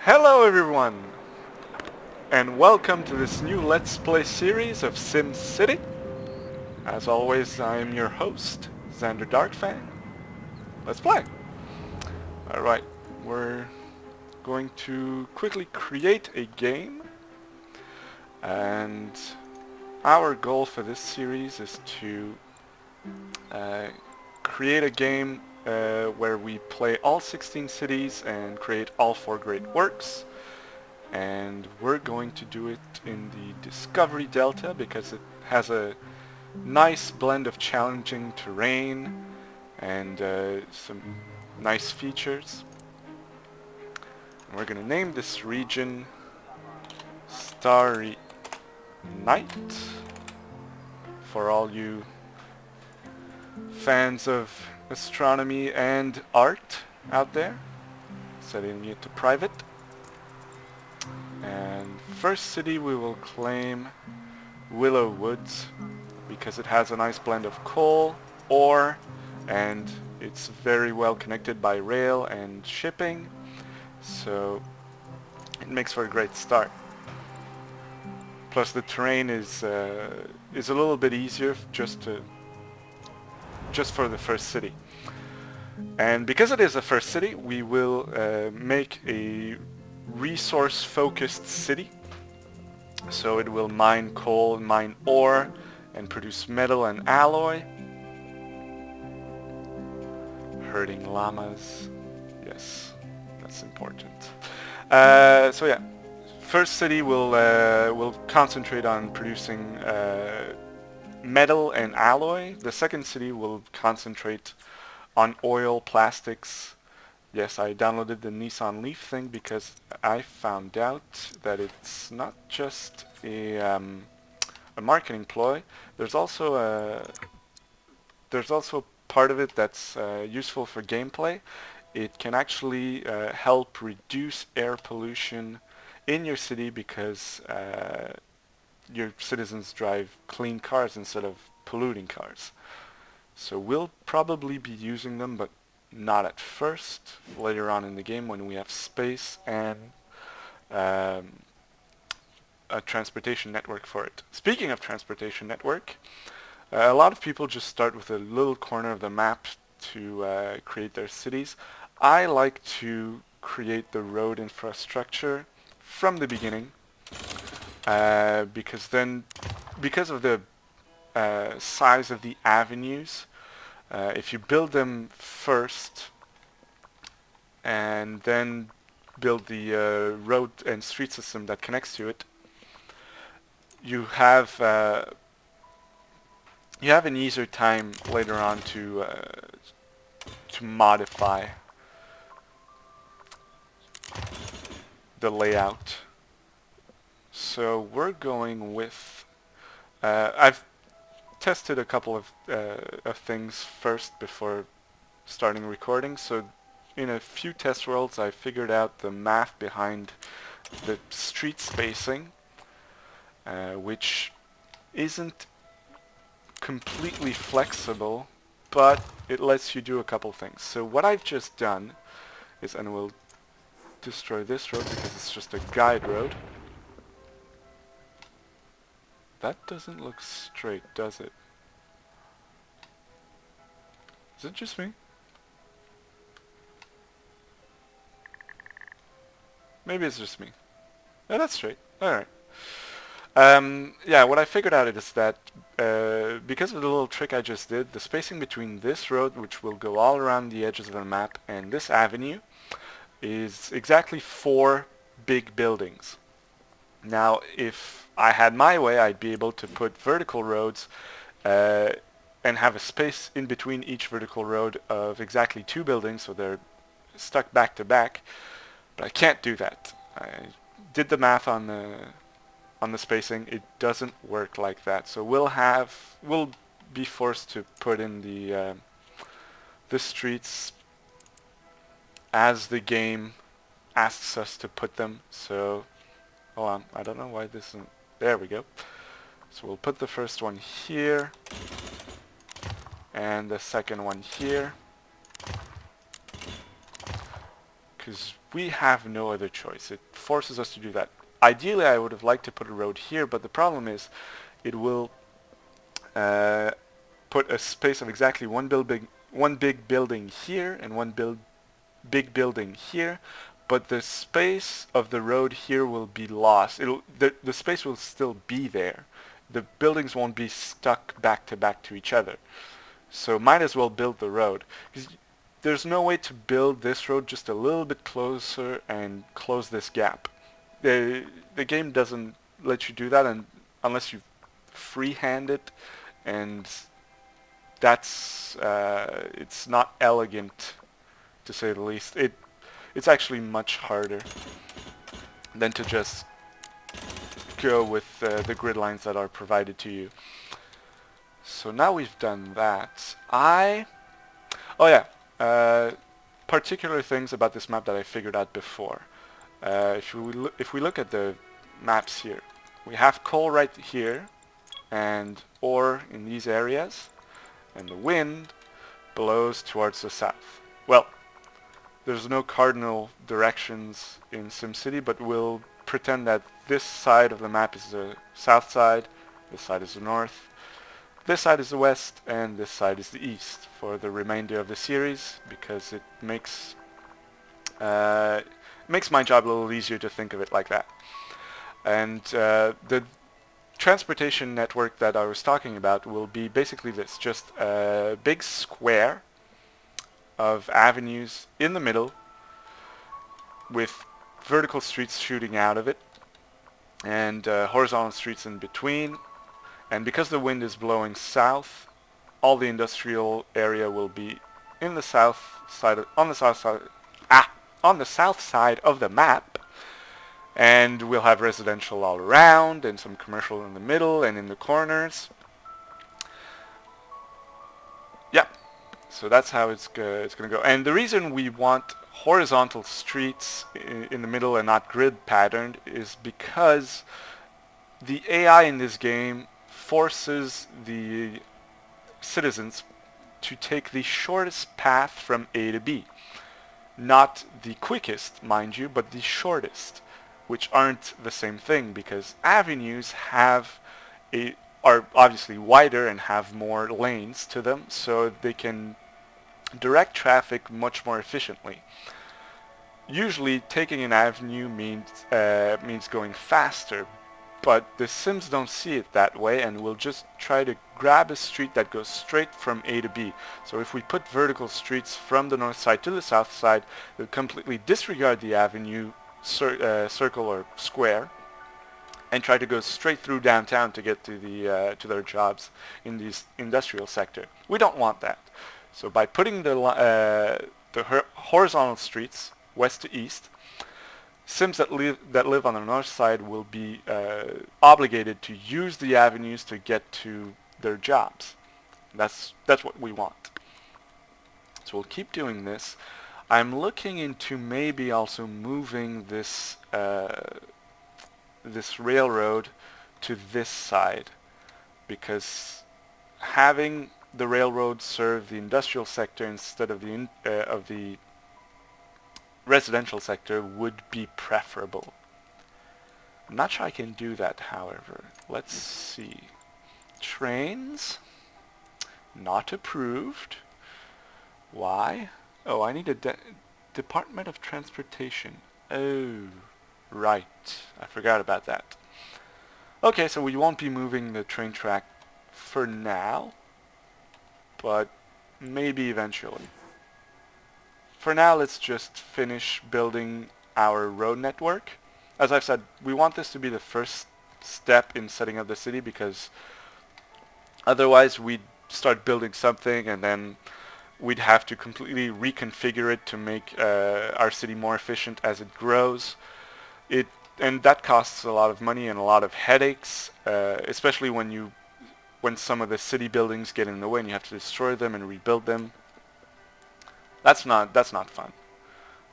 Hello everyone, and welcome to this new Let's Play series of SimCity. As always, I am your host, Xander Darkfang. Let's play! Alright, we're going to quickly create a game, and our goal for this series is to create a game where we play all 16 cities and create all 4 great works. And we're going to do it in the Discovery Delta because it has a nice blend of challenging terrain and some nice features. And we're going to name this region Starry Night for all you fans of astronomy and art out there. Setting it to private. And first city we will claim Willow Woods because it has a nice blend of coal, ore, and it's very well connected by rail and shipping, so it makes for a great start. Plus the terrain is a little bit easier just for the first city. And because it is a first city, we will make a resource-focused city. So it will mine coal, mine ore, and produce metal and alloy. Herding llamas. Yes, that's important. So yeah, first city will concentrate on producing metal and alloy. The second city will concentrate on oil, plastics. Yes, I downloaded the Nissan Leaf thing because I found out that it's not just a marketing ploy. There's also part of it that's useful for gameplay. It can actually help reduce air pollution in your city because your citizens drive clean cars instead of polluting cars. So we'll probably be using them, but not at first. Later on in the game when we have space and a transportation network for it. Speaking of transportation network, a lot of people just start with a little corner of the map to create their cities. I like to create the road infrastructure from the beginning because of the size of the avenues, if you build them first and then build the road and street system that connects to it, you have an easier time later on to modify the layout. So we're going with I've tested a couple of things first before starting recording. So in a few test worlds I figured out the math behind the street spacing, which isn't completely flexible, but it lets you do a couple things. So what I've just done is, and we'll destroy this road because it's just a guide road. That doesn't look straight, does it? Is it just me? Maybe it's just me. Yeah, that's straight. Alright. Yeah, what I figured out is that because of the little trick I just did, the spacing between this road, which will go all around the edges of the map, and this avenue is exactly 4 big buildings. Now, if I had my way, I'd be able to put vertical roads and have a space in between each vertical road of exactly 2 buildings, so they're stuck back to back. But I can't do that. I did the math on the spacing. It doesn't work like that. So we'll be forced to put in the streets as the game asks us to put them. So hold on, I don't know why this isn't. There we go. So we'll put the first one here and the second one here, because we have no other choice. It forces us to do that. Ideally, I would have liked to put a road here, but the problem is it will put a space of exactly one big building here and one big building here, but the space of the road here will be lost. The space will still be there. The buildings won't be stuck back to each other. So might as well build the road. 'Cause there's no way to build this road just a little bit closer and close this gap. The game doesn't let you do that unless you freehand it, and that's it's not elegant, to say the least. It's actually much harder than to just go with the grid lines that are provided to you. So now we've done that. Oh yeah, particular things about this map that I figured out before. If we look at the maps here, we have coal right here and ore in these areas, and the wind blows towards the south. Well, there's no cardinal directions in SimCity, but we'll pretend that this side of the map is the south side, this side is the north, this side is the west, and this side is the east for the remainder of the series, because it makes my job a little easier to think of it like that. And the transportation network that I was talking about will be basically this, just a big square of avenues in the middle with vertical streets shooting out of it and horizontal streets in between. And because the wind is blowing south, all the industrial area will be in the on the south side of the map, and we'll have residential all around and some commercial in the middle and in the corners. Yeah, so that's how it's going to go. And the reason we want horizontal streets in the middle and not grid patterned is because the AI in this game forces the citizens to take the shortest path from A to B. Not the quickest, mind you, but the shortest, which aren't the same thing, because avenues are obviously wider and have more lanes to them, so they can direct traffic much more efficiently. Usually taking an avenue means going faster, but the Sims don't see it that way, and will just try to grab a street that goes straight from A to B. So if we put vertical streets from the north side to the south side, they'll completely disregard the avenue, circle or square, and try to go straight through downtown to get to their jobs in the industrial sector. We don't want that. So by putting the horizontal streets west to east, Sims that live on the north side will be obligated to use the avenues to get to their jobs. That's what we want. So we'll keep doing this. I'm looking into maybe also moving this this railroad to this side, because having the railroad serve the industrial sector instead of the residential sector would be preferable. I'm not sure I can do that, however. Let's see. Trains. Not approved. Why? Oh, I need a Department of Transportation. Oh, right. I forgot about that. Okay, so we won't be moving the train track for now, but maybe eventually. For now, let's just finish building our road network. As I've said, we want this to be the first step in setting up the city, because otherwise we'd start building something and then we'd have to completely reconfigure it to make our city more efficient as it grows. And that costs a lot of money and a lot of headaches, especially when some of the city buildings get in the way and you have to destroy them and rebuild them. That's not fun.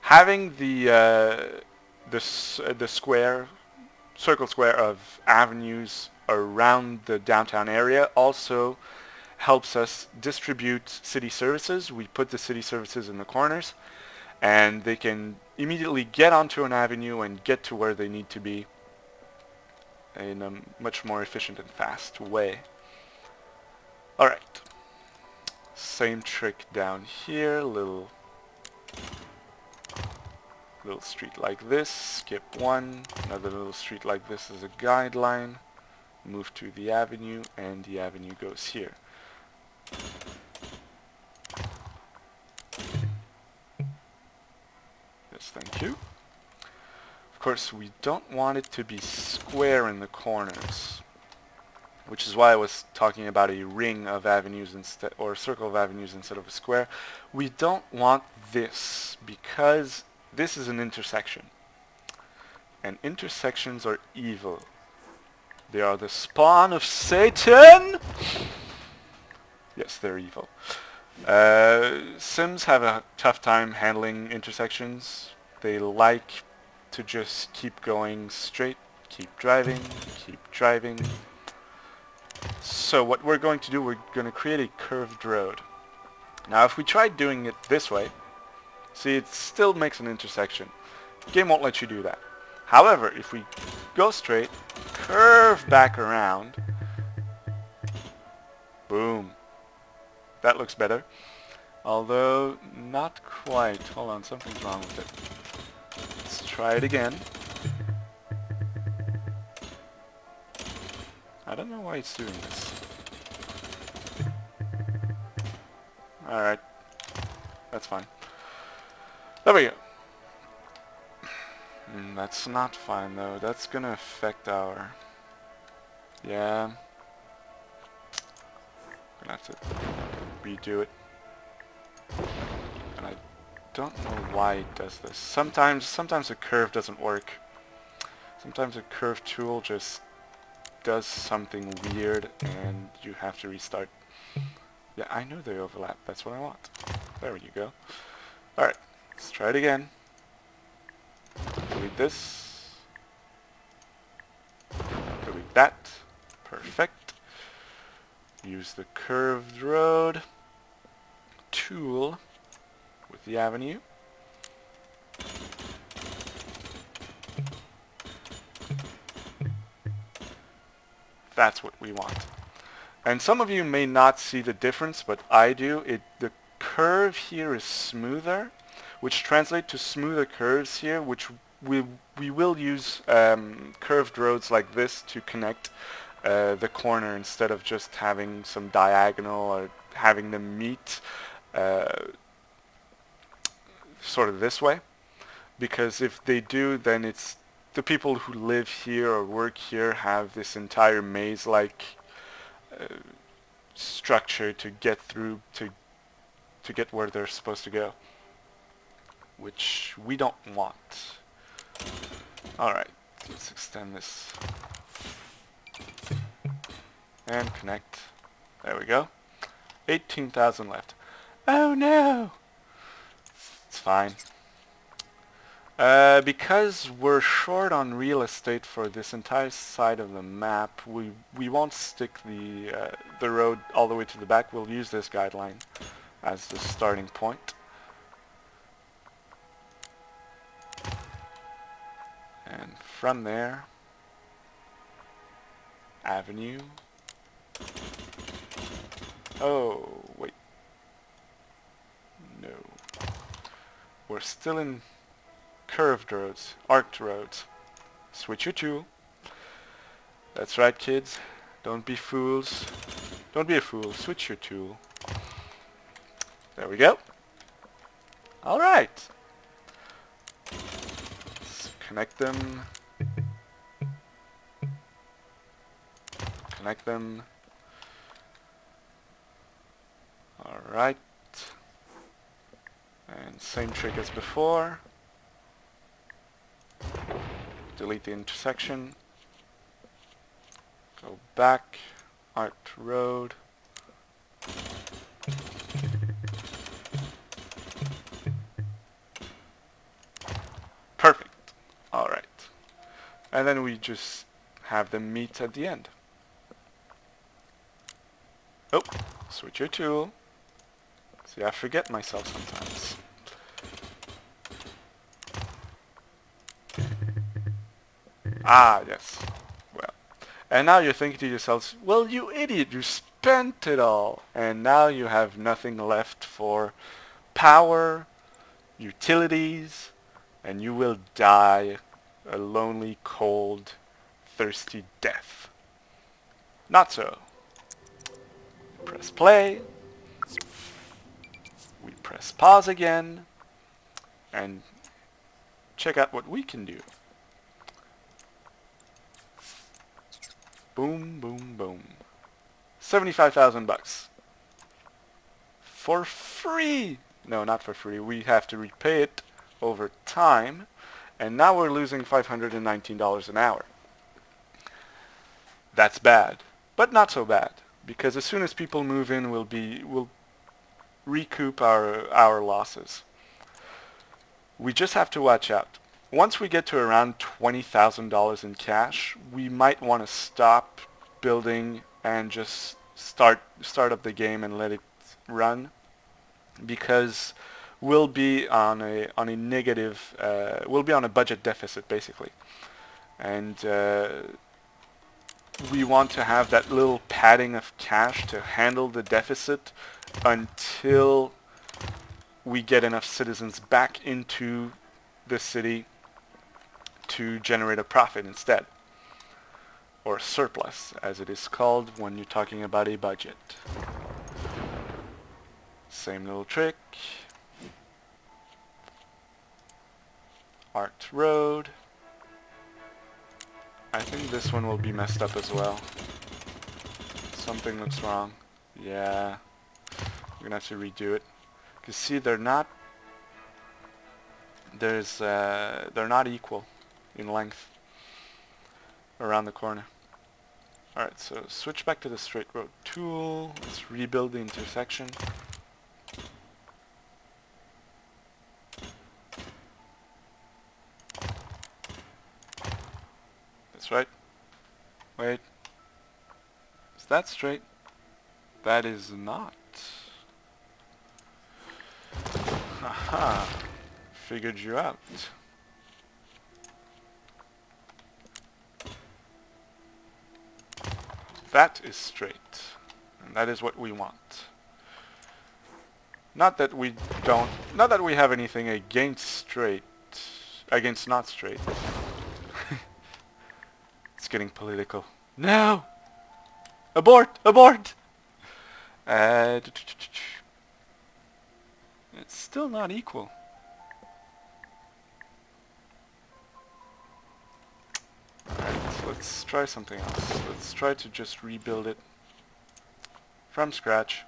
Having the circle square of avenues around the downtown area also helps us distribute city services. We put the city services in the corners, and they can immediately get onto an avenue and get to where they need to be in a much more efficient and fast way. Alright, same trick down here, little street like this, skip one, another little street like this as a guideline, move to the avenue, and the avenue goes here. Yes, thank you. Of course, we don't want it to be square in the corners, which is why I was talking about a ring of avenues instead, or a circle of avenues instead of a square. We don't want this because this is an intersection, and intersections are evil. They are the spawn of Satan! Yes, they're evil. Sims have a tough time handling intersections. They like to just keep going straight, keep driving, keep driving. So what we're going to do, we're going to create a curved road. Now if we try doing it this way, see, it still makes an intersection. The game won't let you do that. However, if we go straight, curve back around, boom. That looks better. Although, not quite. Hold on, something's wrong with it. Let's try it again. I don't know why it's doing this. Alright. That's fine. There we go. That's not fine though. That's gonna affect our... Yeah. Gonna have to redo it. And I don't know why it does this. Sometimes a curve doesn't work. Sometimes a curve tool just does something weird and you have to restart. Yeah, I know they overlap. That's what I want. There you go. Alright, let's try it again. Delete this. Delete that. Perfect. Use the curved road tool with the avenue. That's what we want. And some of you may not see the difference, but I do. The curve here is smoother, which translates to smoother curves here, which we will use curved roads like this to connect the corner instead of just having some diagonal or having them meet sort of this way. Because if they do, then it's the people who live here or work here have this entire maze-like structure to get through to get where they're supposed to go, which we don't want. Alright, let's extend this and connect. There we go. 18,000 left. Oh no! It's fine. Because we're short on real estate for this entire side of the map, we won't stick the road all the way to the back. We'll use this guideline as the starting point. And from there, avenue. Oh, wait. No. We're still in curved roads, arced roads. Switch your tool. That's right, kids. Don't be fools. Don't be a fool. Switch your tool. There we go. Alright. Let's connect them. Connect them. Alright. And same trick as before. Delete the intersection. Go back. Arced road. Perfect. Alright. And then we just have them meet at the end. Oh, switch your tool. See, I forget myself sometimes. Ah, yes. Well, and now you're thinking to yourselves, well, you idiot, you spent it all. And now you have nothing left for power, utilities, and you will die a lonely, cold, thirsty death. Not so. Press play. We press pause again. And check out what we can do. Boom, boom, boom. 75,000 bucks. For free! No, not for free. We have to repay it over time. And now we're losing $519 an hour. That's bad. But not so bad. Because as soon as people move in, we'll recoup our losses. We just have to watch out. Once we get to around $20,000 in cash, we might want to stop building and just start up the game and let it run, because we'll be on a negative. We'll be on a budget deficit basically, and we want to have that little padding of cash to handle the deficit until we get enough citizens back into the city to generate a profit instead. Or surplus, as it is called when you're talking about a budget. Same little trick. Art Road. I think this one will be messed up as well. Something looks wrong. Yeah. We're gonna have to redo it. Cause see, they're not equal in length around the corner. Alright, so switch back to the straight road tool. Let's rebuild the intersection. That's right. Wait. Is that straight? That is not. Haha. Figured you out. That is straight. And that is what we want. Not that we have anything against not straight. It's getting political. No! Abort! Abort! It's still not equal. Alright, so let's try something else. Let's try to just rebuild it from scratch.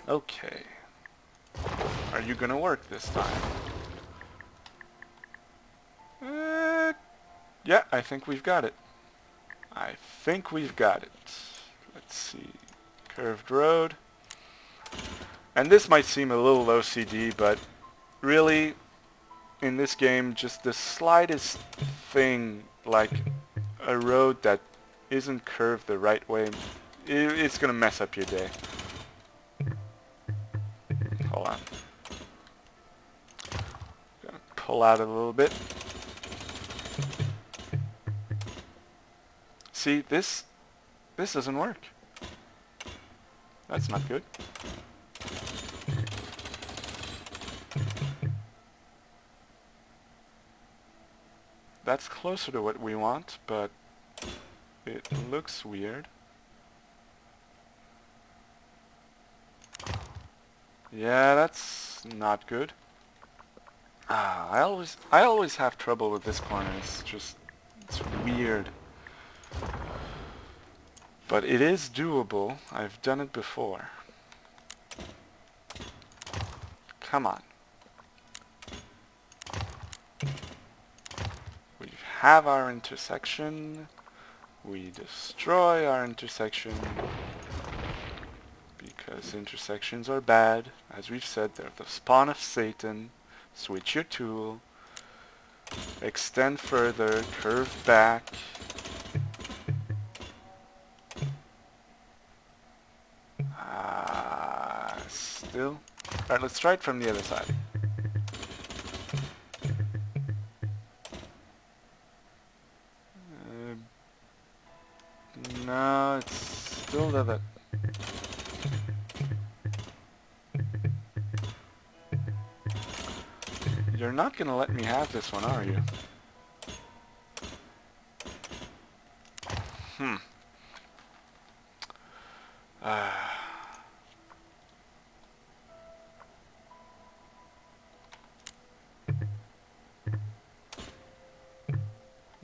Okay. Are you gonna work this time? Yeah, I think we've got it. I think we've got it. Let's see. Curved road. And this might seem a little OCD, but really, in this game, just the slightest thing, like a road that isn't curved the right way, it's gonna mess up your day. Hold on. Gonna pull out a little bit. See, this doesn't work. That's not good. That's closer to what we want, but it looks weird. Yeah, that's not good. Ah, I always have trouble with this corner. It's weird. But it is doable. I've done it before. Come on. We have our intersection. We destroy our intersection. Because intersections are bad. As we've said, they're the spawn of Satan. Switch your tool. Extend further. Curve back. still. Alright, let's try it from the other side. No, it's still that. You're not gonna let me have this one, are you? Hmm.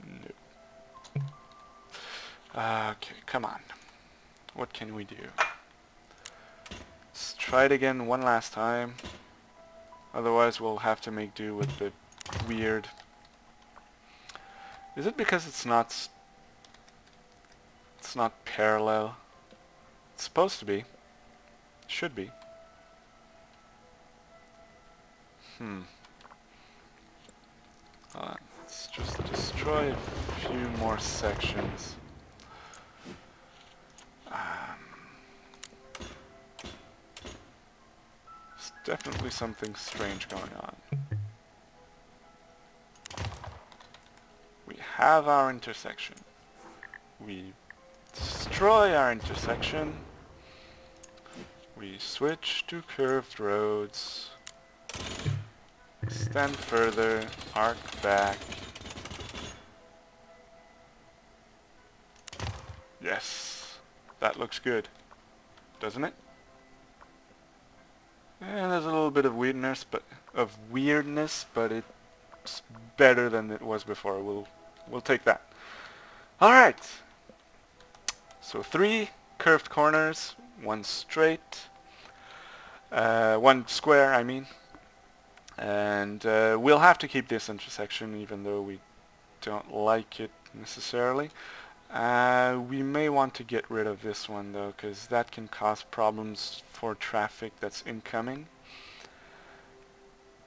Nope. Okay, come on. What can we do? Let's try it again one last time. Otherwise we'll have to make do with the weird... Is it because it's not parallel? It's supposed to be. Should be. Let's just destroy a few more sections. There's definitely something strange going on. We have our intersection. We destroy our intersection. We switch to curved roads. Extend further, arc back. Yes, that looks good, doesn't it? And there's a little bit of weirdness, but it's better than it was before. We'll take that. All right. So 3 curved corners, 1 straight, 1 square, I mean. And we'll have to keep this intersection even though we don't like it necessarily. We may want to get rid of this one though, because that can cause problems for traffic that's incoming.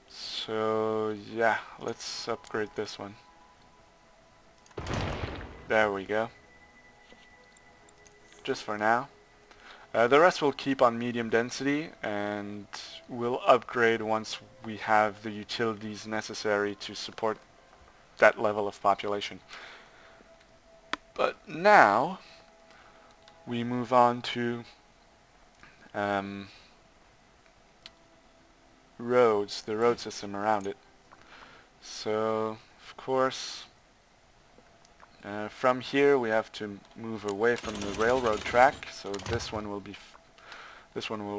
So yeah, let's upgrade this one. There we go. Just for now. The rest will keep on medium density, and we'll upgrade once we have the utilities necessary to support that level of population. But now we move on to roads, the road system around it. So of course from here we have to move away from the railroad track, so this one will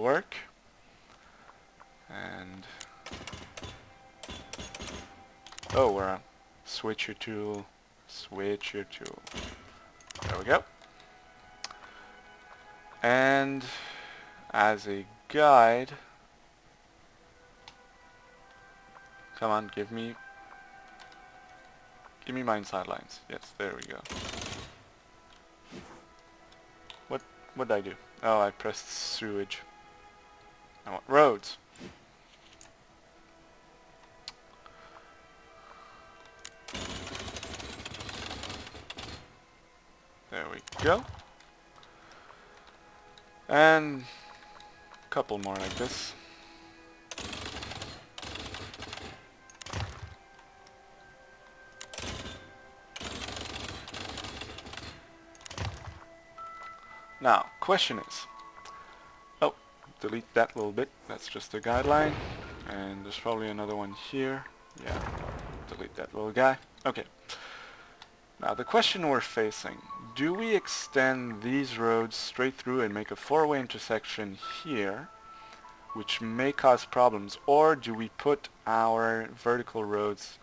work. And oh, we're on switch your tool. There we go. And as a guide, come on, give me my inside lines. Yes, there we go. What did I do? Oh, I pressed sewage. I want roads. There we go. And a couple more like this. Now, question is, oh, delete that little bit, that's just a guideline, and there's probably another one here, yeah, delete that little guy. Okay, now the question we're facing, do we extend these roads straight through and make a 4-way intersection here, which may cause problems, or do we put our vertical roads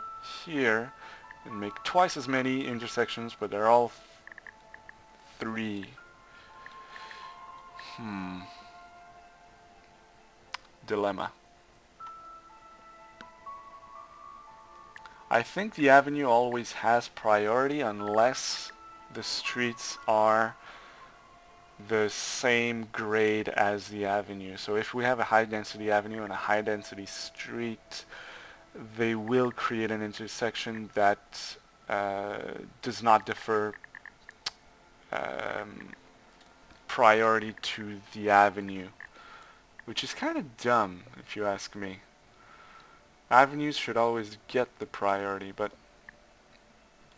here and make twice as many intersections, but they're all 3? Dilemma. I think the avenue always has priority unless the streets are the same grade as the avenue. So if we have a high density avenue and a high density street, they will create an intersection that does not defer priority to the avenue. which is kind of dumb if you ask me. Avenues should always get the priority, but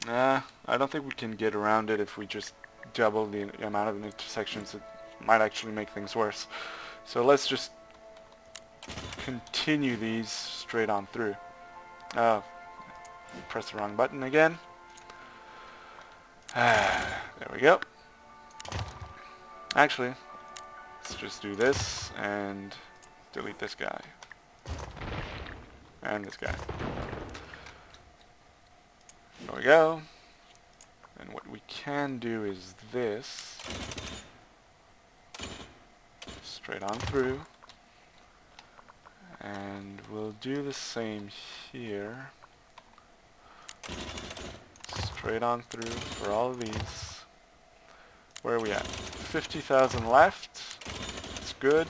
I don't think we can get around it if we just double the amount of intersections. It might actually make things worse. So let's just continue these straight on through. Oh, press the wrong button again. There we go. Actually, let's just do this and delete this guy. And this guy. There we go. And what we can do is this. Straight on through. And we'll do the same here. Straight on through for all of these. Where are we at? 50,000 left. That's good.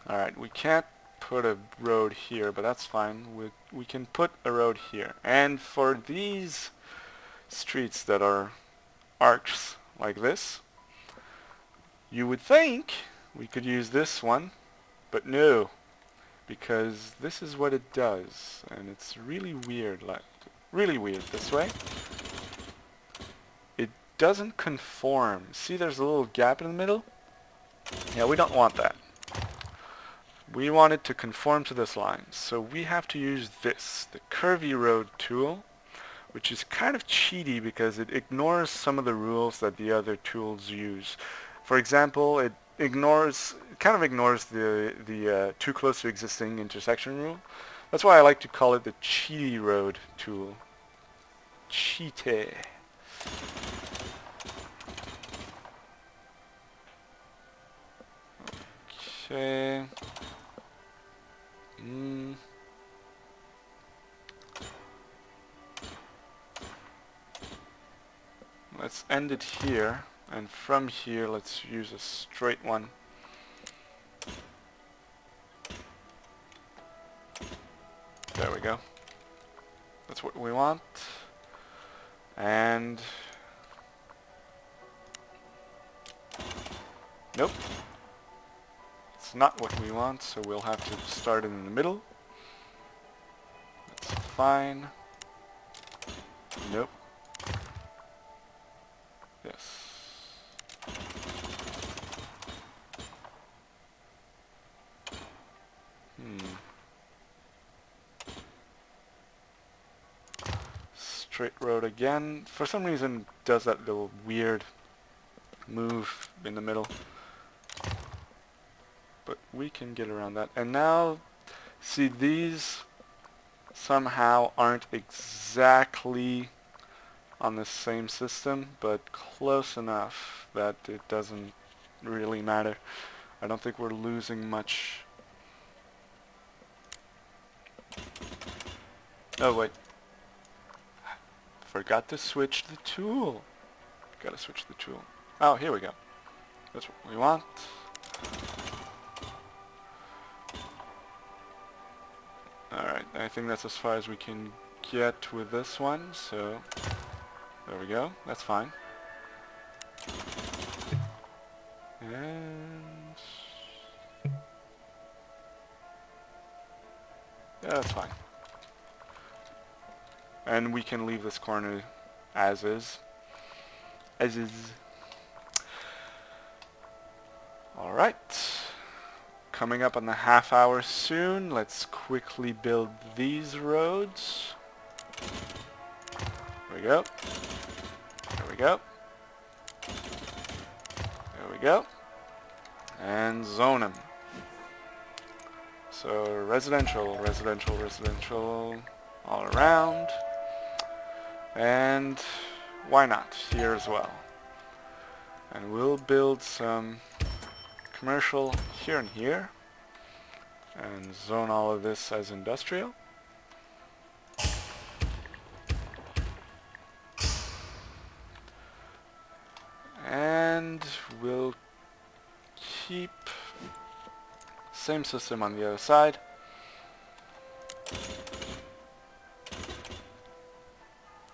Alright, we can't put a road here, but that's fine. We can put a road here. And for these streets that are arcs like this, you would think we could use this one, but no, because this is what it does, and it's really weird, like really weird this way. It doesn't conform. See, there's a little gap in the middle? Yeah, we don't want that. We want it to conform to this line, so we have to use this, the curvy road tool, which is kind of cheaty because it ignores some of the rules that the other tools use. For example, it kind of ignores the too close to existing intersection rule. That's why I like to call it the cheaty road tool. Cheaty. Okay. Let's end it here, and from here let's use a straight one. There we go. That's what we want. And nope. It's not what we want, so we'll have to start in the middle. That's fine. Nope. Yes. Straight road again. For some reason, it does that little weird move in the middle. But we can get around that. And now, see, these somehow aren't exactly on the same system, but close enough that it doesn't really matter. I don't think we're losing much. Oh wait, forgot to switch the tool. Gotta switch the tool. Oh, here we go. That's what we want. Alright, I think that's as far as we can get with this one, so there we go, that's fine. And yeah, that's fine. And we can leave this corner as is. As is. Alright. Coming up on the half hour soon. Let's quickly build these roads. There we go. There we go. There we go. And zone them. So residential, residential, residential all around. And why not here as well? And we'll build some commercial here and here. And zone all of this as industrial. And we'll keep same system on the other side.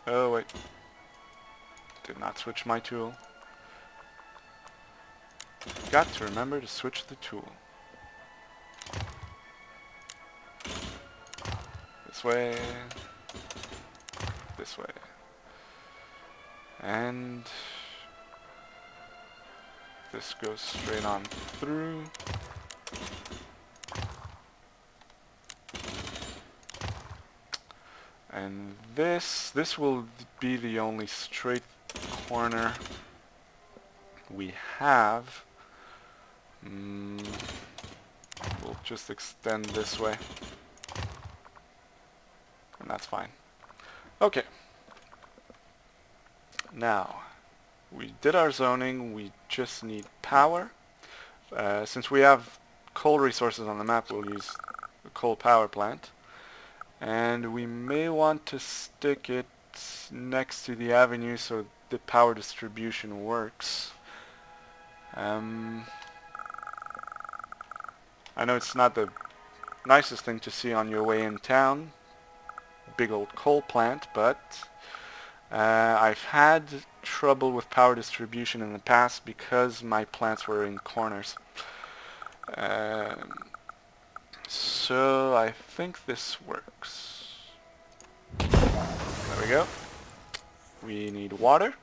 Oh wait, did not not switch my tool. Got to remember to switch the tool. This way. This way. And this goes straight on through. And this will be the only straight corner we have. We'll just extend this way. And that's fine. Okay. Now, we did our zoning, we just need power. Since we have coal resources on the map, we'll use the coal power plant. And we may want to stick it next to the avenue so the power distribution works. I know it's not the nicest thing to see on your way in town, big old coal plant, but I've had trouble with power distribution in the past because my plants were in corners. So I think this works. There we go. We need water.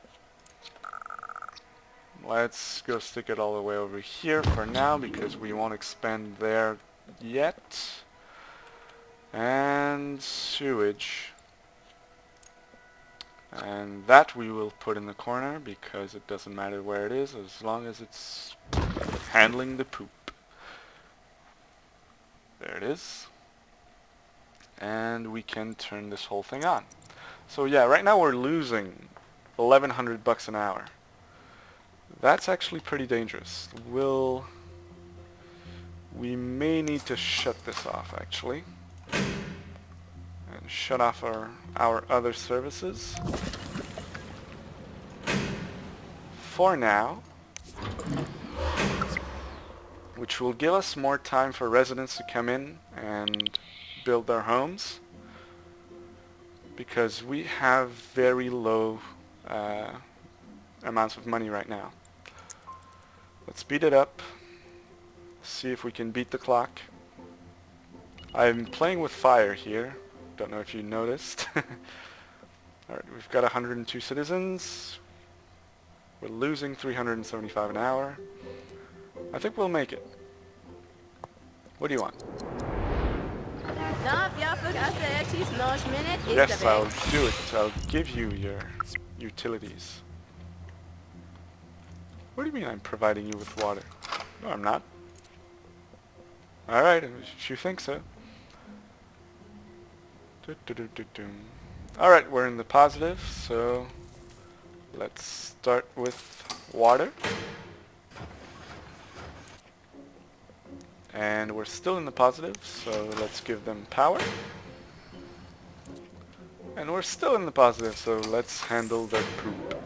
Let's go stick it all the way over here for now because we won't expand there yet. And sewage. And that we will put in the corner because it doesn't matter where it is as long as it's handling the poop. There it is. And we can turn this whole thing on. So yeah, right now we're losing 1,100 bucks an hour. That's actually pretty dangerous. We may need to shut this off actually. And shut off our other services. For now. Which will give us more time for residents to come in and build their homes. Because we have very low amounts of money right now. Let's speed it up. See if we can beat the clock. I'm playing with fire here. Don't know if you noticed. Alright, we've got 102 citizens. We're losing 375 an hour. I think we'll make it. What do you want? Yes, I'll do it. I'll give you your utilities. What do you mean I'm providing you with water? No, I'm not. Alright, if you think so. Alright, we're in the positive, so let's start with water. And we're still in the positive, so let's give them power. And we're still in the positive, so let's handle their poop.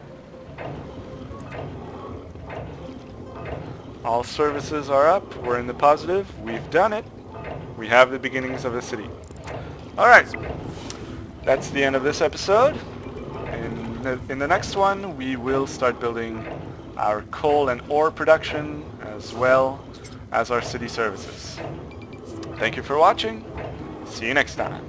All services are up, we're in the positive, we've done it. We have the beginnings of a city. Alright, that's the end of this episode. In the next one, we will start building our coal and ore production as well as our city services. Thank you for watching. See you next time.